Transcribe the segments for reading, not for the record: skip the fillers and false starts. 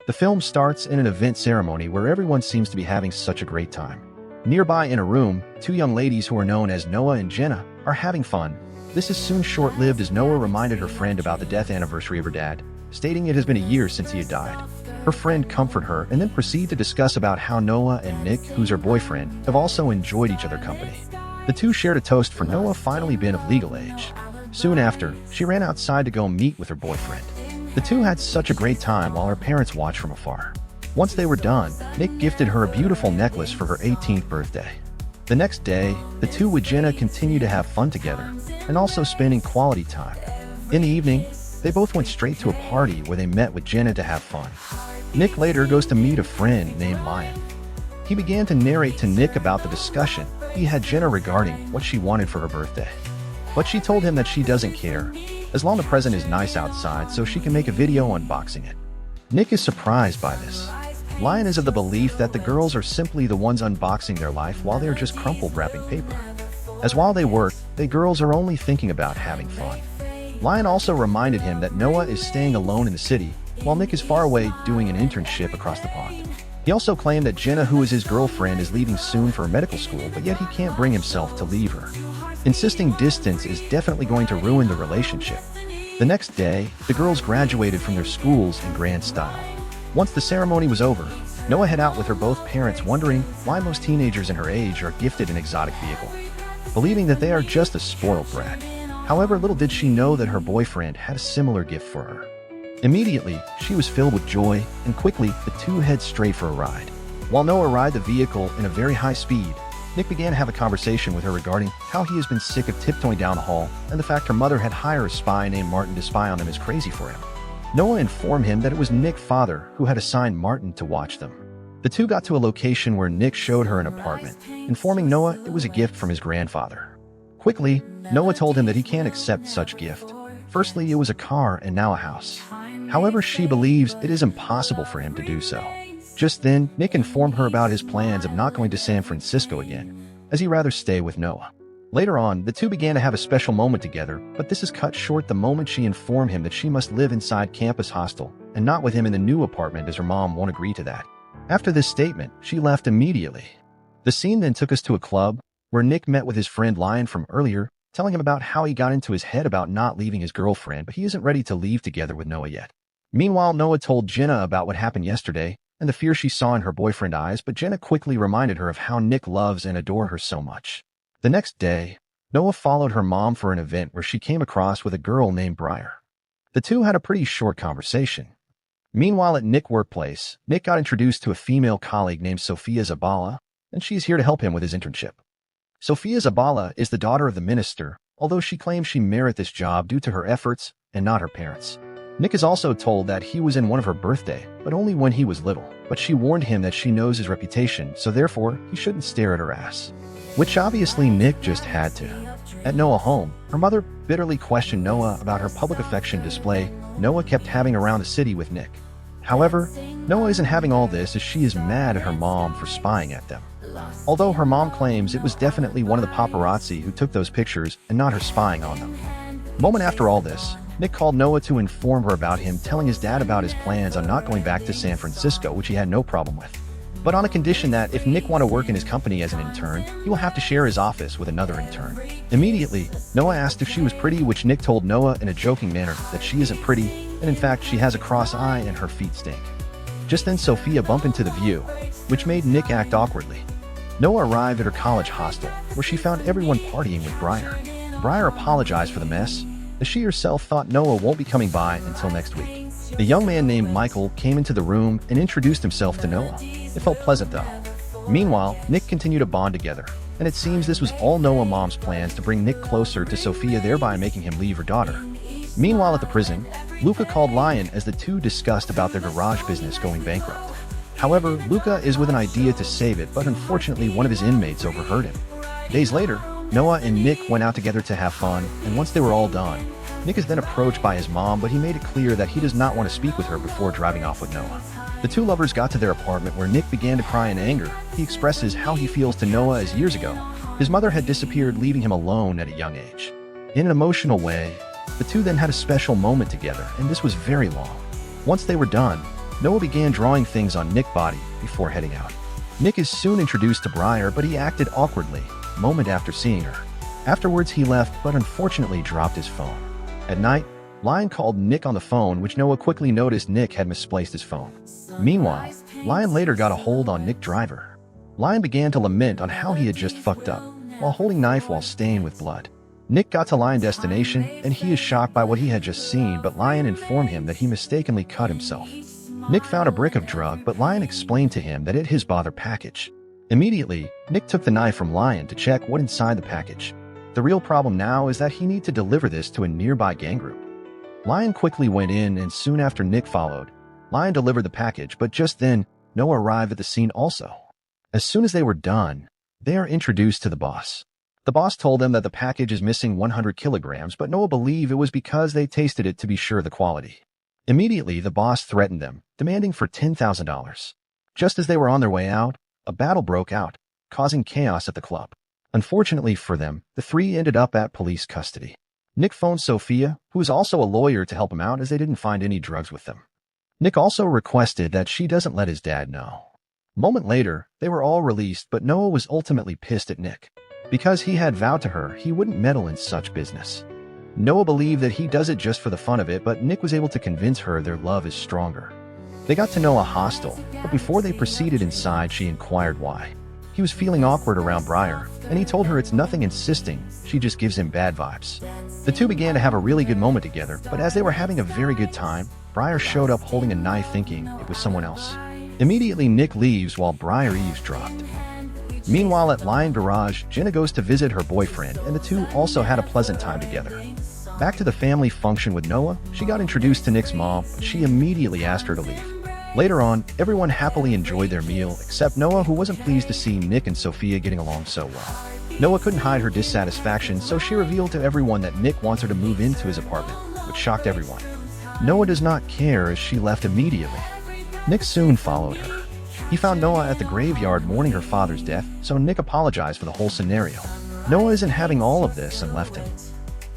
The film starts in an event ceremony where everyone seems to be having such a great time. Nearby in a room, two young ladies who are known as Noah and Jenna are having fun. This is soon short-lived as Noah reminded her friend about the death anniversary of her dad, stating it has been a year since he had died. Her friend comforted her and then proceed to discuss about how Noah and Nick, who's her boyfriend, have also enjoyed each other's company. The two shared a toast for Noah finally being of legal age. Soon after, she ran outside to go meet with her boyfriend. The two had such a great time while her parents watched from afar. Once they were done, Nick gifted her a beautiful necklace for her 18th birthday. The next day, the two with Jenna continued to have fun together and also spending quality time. In the evening, they both went straight to a party where they met with Jenna to have fun. Nick later goes to meet a friend named Lion. He began to narrate to Nick about the discussion he had Jenna regarding what she wanted for her birthday. But she told him that she doesn't care, as long as the present is nice outside so she can make a video unboxing it. Nick is surprised by this. Lion is of the belief that the girls are simply the ones unboxing their life while they are just crumpled wrapping paper. As while they work, the girls are only thinking about having fun. Lion also reminded him that Noah is staying alone in the city, while Nick is far away doing an internship across the pond. He also claimed that Jenna, who is his girlfriend, is leaving soon for medical school, but yet he can't bring himself to leave her. Insisting distance is definitely going to ruin the relationship. The next day, the girls graduated from their schools in grand style. Once the ceremony was over, Noah headed out with her both parents, wondering why most teenagers in her age are gifted an exotic vehicle, believing that they are just a spoiled brat. However, little did she know that her boyfriend had a similar gift for her. Immediately, she was filled with joy, and quickly, the two head straight for a ride. While Noah ride the vehicle in a very high speed, Nick began to have a conversation with her regarding how he has been sick of tiptoeing down the hall, and the fact her mother had hired a spy named Martin to spy on them is crazy for him. Noah informed him that it was Nick's father who had assigned Martin to watch them. The two got to a location where Nick showed her an apartment, informing Noah it was a gift from his grandfather. Quickly, Noah told him that he can't accept such gift. Firstly, it was a car and now a house. However, she believes it is impossible for him to do so. Just then, Nick informed her about his plans of not going to San Francisco again, as he'd rather stay with Noah. Later on, the two began to have a special moment together, but this is cut short the moment she informed him that she must live inside campus hostel and not with him in the new apartment as her mom won't agree to that. After this statement, she left immediately. The scene then took us to a club where Nick met with his friend Lion from earlier, telling him about how he got into his head about not leaving his girlfriend, but he isn't ready to leave together with Noah yet. Meanwhile, Noah told Jenna about what happened yesterday and the fear she saw in her boyfriend's eyes, but Jenna quickly reminded her of how Nick loves and adores her so much. The next day, Noah followed her mom for an event where she came across with a girl named Briar. The two had a pretty short conversation. Meanwhile, at Nick's workplace, Nick got introduced to a female colleague named Sophia Zabala, and she's here to help him with his internship. Sophia Zabala is the daughter of the minister, although she claims she merited this job due to her efforts and not her parents. Nick is also told that he was in one of her birthday, but only when he was little, but she warned him that she knows his reputation, so therefore he shouldn't stare at her ass. Which obviously Nick just had to. At Noah's home, her mother bitterly questioned Noah about her public affection display Noah kept having around the city with Nick. However, Noah isn't having all this as she is mad at her mom for spying at them. Although her mom claims it was definitely one of the paparazzi who took those pictures and not her spying on them. Moment after all this, Nick called Noah to inform her about him telling his dad about his plans on not going back to San Francisco, which he had no problem with, but on a condition that if Nick wanted to work in his company as an intern, he will have to share his office with another intern. Immediately, Noah asked if she was pretty, which Nick told Noah in a joking manner that she isn't pretty, and in fact she has a cross eye and her feet stink. Just then Sophia bumped into the view, which made Nick act awkwardly. Noah arrived at her college hostel, where she found everyone partying with Briar. Briar apologized for the mess, as she herself thought Noah won't be coming by until next week. A young man named Michael came into the room and introduced himself to Noah. It felt pleasant though. Meanwhile, Nick continued to bond together, and it seems this was all Noah's mom's plans to bring Nick closer to Sophia, thereby making him leave her daughter. Meanwhile at the prison, Luca called Lion as the two discussed about their garage business going bankrupt. However, Luca is with an idea to save it, but unfortunately one of his inmates overheard him. Days later, Noah and Nick went out together to have fun, and once they were all done, Nick is then approached by his mom, but he made it clear that he does not want to speak with her before driving off with Noah. The two lovers got to their apartment where Nick began to cry in anger. He expresses how he feels to Noah as years ago his mother had disappeared, leaving him alone at a young age. In an emotional way, the two then had a special moment together, and this was very long. Once they were done, Noah began drawing things on Nick's body before heading out. Nick is soon introduced to Briar, but he acted awkwardly moment after seeing her. Afterwards, he left, but unfortunately dropped his phone. At night, Lion called Nick on the phone, which Noah quickly noticed Nick had misplaced his phone. Meanwhile, Lion later got a hold on Nick Driver. Lion began to lament on how he had just fucked up, while holding knife while stained with blood. Nick got to Lion's destination, and he is shocked by what he had just seen, but Lion informed him that he mistakenly cut himself. Nick found a brick of drug, but Lion explained to him that it his bother package. Immediately, Nick took the knife from Lion to check what inside the package. The real problem now is that he need to deliver this to a nearby gang group. Lion quickly went in, and soon after Nick followed. Lion delivered the package, but just then, Noah arrived at the scene also. As soon as they were done, they are introduced to the boss. The boss told them that the package is missing 100 kilograms, but Noah believed it was because they tasted it to be sure the quality. Immediately, the boss threatened them, demanding for $10,000. Just as they were on their way out, a battle broke out, causing chaos at the club. Unfortunately for them, the three ended up at police custody. Nick phoned Sophia, who is also a lawyer, to help him out as they didn't find any drugs with them. Nick also requested that she doesn't let his dad know. A moment later, they were all released, but Noah was ultimately pissed at Nick, because he had vowed to her he wouldn't meddle in such business. Noah believed that he does it just for the fun of it, but Nick was able to convince her their love is stronger. They got to know a hostel, but before they proceeded inside, she inquired why. He was feeling awkward around Briar, and he told her it's nothing, insisting she just gives him bad vibes. The two began to have a really good moment together, but as they were having a very good time, Briar showed up holding a knife, thinking it was someone else. Immediately, Nick leaves while Briar eavesdropped. Meanwhile, at Lion Garage, Jenna goes to visit her boyfriend, and the two also had a pleasant time together. Back to the family function with Noah, she got introduced to Nick's mom, but she immediately asked her to leave. Later on, everyone happily enjoyed their meal, except Noah, who wasn't pleased to see Nick and Sophia getting along so well. Noah couldn't hide her dissatisfaction, so she revealed to everyone that Nick wants her to move into his apartment, which shocked everyone. Noah does not care as she left immediately. Nick soon followed her. He found Noah at the graveyard mourning her father's death, so Nick apologized for the whole scenario. Noah isn't having all of this and left him.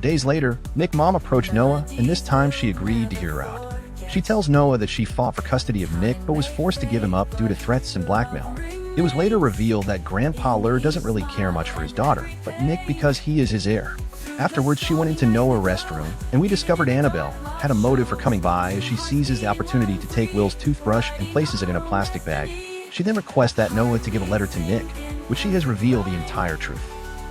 Days later, Nick's mom approached Noah, and this time she agreed to hear her out. She tells Noah that she fought for custody of Nick but was forced to give him up due to threats and blackmail. It was later revealed that Grandpa Lur doesn't really care much for his daughter, but Nick because he is his heir. Afterwards, she went into Noah's restroom, and we discovered Annabelle had a motive for coming by as she seizes the opportunity to take Will's toothbrush and places it in a plastic bag. She then requests that Noah to give a letter to Nick, which she has revealed the entire truth.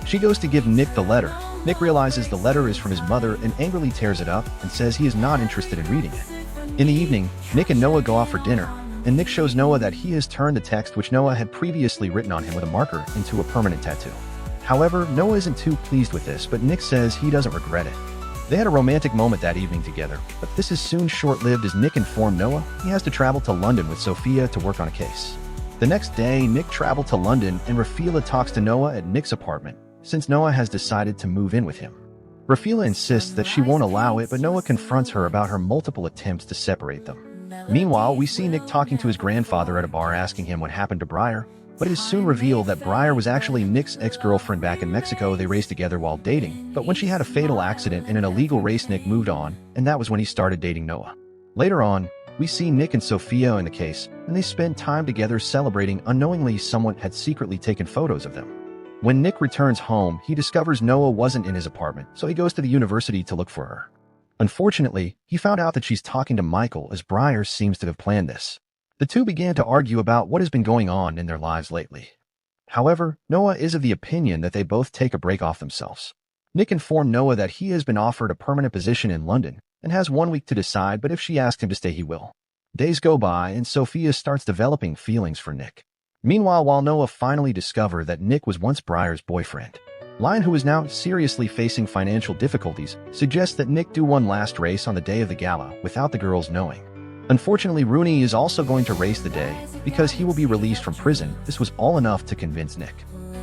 She goes to give Nick the letter. Nick realizes the letter is from his mother and angrily tears it up and says he is not interested in reading it. In the evening, Nick and Noah go out for dinner, and Nick shows Noah that he has turned the text which Noah had previously written on him with a marker into a permanent tattoo. However, Noah isn't too pleased with this, but Nick says he doesn't regret it. They had a romantic moment that evening together, but this is soon short-lived as Nick informed Noah he has to travel to London with Sophia to work on a case. The next day, Nick traveled to London, and Rafila talks to Noah at Nick's apartment, since Noah has decided to move in with him. Rafila insists that she won't allow it, but Noah confronts her about her multiple attempts to separate them. Meanwhile, we see Nick talking to his grandfather at a bar, asking him what happened to Briar, but it is soon revealed that Briar was actually Nick's ex-girlfriend back in Mexico. They raced together while dating, but when she had a fatal accident in an illegal race, Nick moved on, and that was when he started dating Noah. Later on, we see Nick and Sophia in the case, and they spend time together celebrating. Unknowingly, someone had secretly taken photos of them. When Nick returns home, he discovers Noah wasn't in his apartment, so he goes to the university to look for her. Unfortunately, he found out that she's talking to Michael, as Briar seems to have planned this. The two began to argue about what has been going on in their lives lately. However, Noah is of the opinion that they both take a break off themselves. Nick informed Noah that he has been offered a permanent position in London and has 1 week to decide, but if she asks him to stay, he will. Days go by, and Sophia starts developing feelings for Nick. Meanwhile, while Noah finally discovered that Nick was once Briar's boyfriend, Lion, who is now seriously facing financial difficulties, suggests that Nick do one last race on the day of the gala without the girls knowing. Unfortunately, Rooney is also going to race the day because he will be released from prison. This was all enough to convince Nick.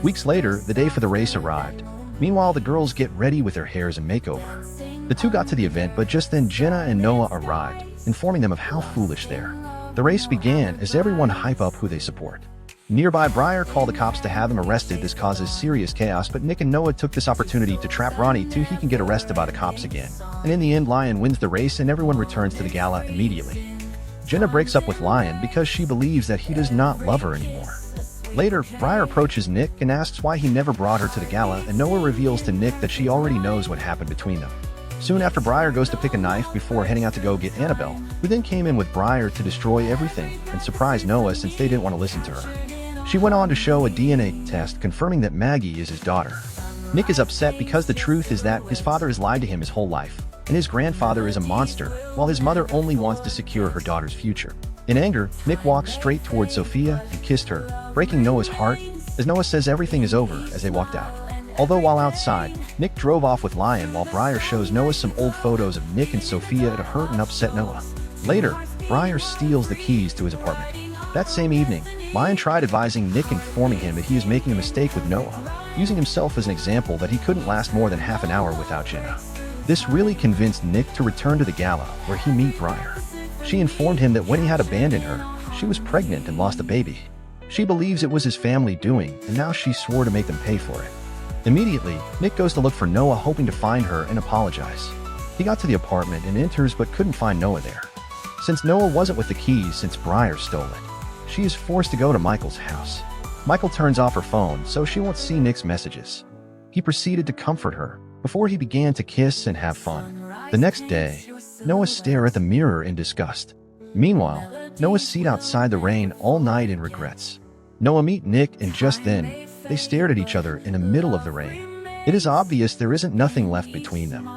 Weeks later, the day for the race arrived. Meanwhile, the girls get ready with their hairs and makeover. The two got to the event, but just then Jenna and Noah arrived, informing them of how foolish they are. The race began as everyone hype up who they support. Nearby, Briar called the cops to have them arrested. This causes serious chaos, but Nick and Noah took this opportunity to trap Ronnie till he can get arrested by the cops again. And in the end, Lion wins the race and everyone returns to the gala immediately. Jenna breaks up with Lion because she believes that he does not love her anymore. Later, Briar approaches Nick and asks why he never brought her to the gala, and Noah reveals to Nick that she already knows what happened between them. Soon after, Briar goes to pick a knife before heading out to go get Annabelle, who then came in with Briar to destroy everything and surprise Noah since they didn't want to listen to her. She went on to show a DNA test confirming that Maggie is his daughter. Nick is upset because the truth is that his father has lied to him his whole life, and his grandfather is a monster, while his mother only wants to secure her daughter's future. In anger, Nick walks straight towards Sophia and kissed her, breaking Noah's heart, as Noah says everything is over as they walked out. Although while outside, Nick drove off with Lion while Briar shows Noah some old photos of Nick and Sophia to hurt and upset Noah. Later, Briar steals the keys to his apartment. That same evening, Lion tried advising Nick, informing him that he is making a mistake with Noah, using himself as an example that he couldn't last more than half an hour without Jenna. This really convinced Nick to return to the gala, where he meet Briar. She informed him that when he had abandoned her, she was pregnant and lost a baby. She believes it was his family doing, and now she swore to make them pay for it. Immediately, Nick goes to look for Noah, hoping to find her and apologize. He got to the apartment and enters but couldn't find Noah there. Since Noah wasn't with the keys since Briar stole it, she is forced to go to Michael's house. Michael turns off her phone so she won't see Nick's messages. He proceeded to comfort her before he began to kiss and have fun. The next day, Noah stares at the mirror in disgust. Meanwhile, Noah sits outside the rain all night in regrets. Noah meets Nick, and just then, they stared at each other in the middle of the rain. It is obvious there isn't nothing left between them.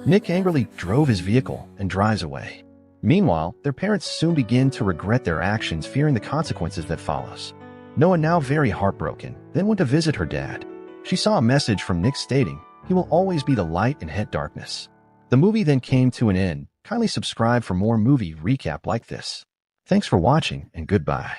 Nick angrily drove his vehicle and drives away. Meanwhile, their parents soon begin to regret their actions, fearing the consequences that follows. Noah, now very heartbroken, then went to visit her dad. She saw a message from Nick stating, "He will always be the light in hit darkness." The movie then came to an end. Kindly subscribe for more movie recap like this. Thanks for watching and goodbye.